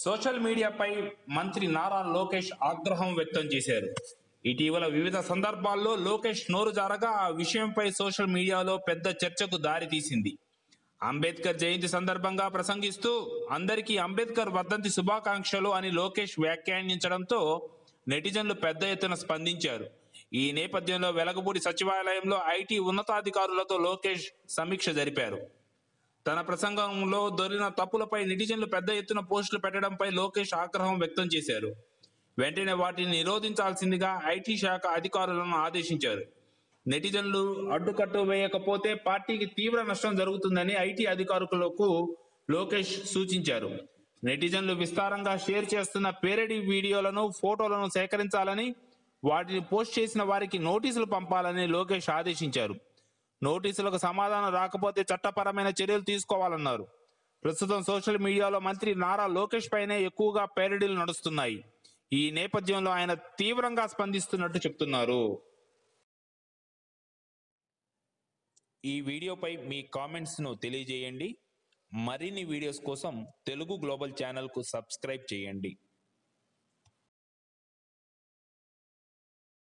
Social మీడియాపై మంత్రి నారా లోకేష్ ఆగ్రహం వ్యక్తం చేశారు. ఇటీవల వివిధ సందర్భాల్లో లోకేష్ నోరు జారగా ఆ విషయంపై సోషల్ మీడియాలో పెద్ద చర్చకు దారితీసింది. అంబేద్కర్ జయంతి సందర్భంగా ప్రసంగిస్తూ అందరికీ అంబేద్కర్ వర్ధంతి శుభాకాంక్షలు అని లోకేష్ వ్యాఖ్యానించడంతో నెటిజన్లు పెద్ద ఎత్తున స్పందించారు. ఈ నేపథ్యంలో వెలగపూడి సచివాలయంలో ఐటీ ఉన్నతాధికారులతో లోకేష్ సమీక్ష జరిపారు. తన ప్రసంగంలో దొరికిన తప్పులపై నెటిజన్లు పెద్ద ఎత్తున పోస్టులు పెట్టడంపై లోకేష్ ఆగ్రహం వ్యక్తం చేశారు. వెంటనే వాటిని నిరోధించాల్సిందిగా ఐటీ శాఖ అధికారులను ఆదేశించారు. నెటిజన్లు అడ్డుకట్టు వేయకపోతే పార్టీకి తీవ్ర నష్టం జరుగుతుందని ఐటీ అధికారులకు లోకేష్ సూచించారు. నెటిజన్లు విస్తారంగా షేర్ చేస్తున్న పేరడీ వీడియోలను, ఫోటోలను సేకరించాలని, వాటిని పోస్ట్ చేసిన వారికి నోటీసులు పంపాలని లోకేష్ ఆదేశించారు. నోటీసులకు సమాధానం రాకపోతే చట్టపరమైన చర్యలు తీసుకోవాలన్నారు. ప్రస్తుతం సోషల్ మీడియాలో మంత్రి నారా లోకేష్ పైనే ఎక్కువగా పేరడీలు నడుస్తున్నాయి. ఈ నేపథ్యంలో ఆయన తీవ్రంగా స్పందిస్తున్నట్టు చెప్తున్నారు. ఈ వీడియోపై మీ కామెంట్స్ను తెలియజేయండి. మరిన్ని వీడియోస్ కోసం తెలుగు గ్లోబల్ ఛానల్కు సబ్స్క్రైబ్ చేయండి.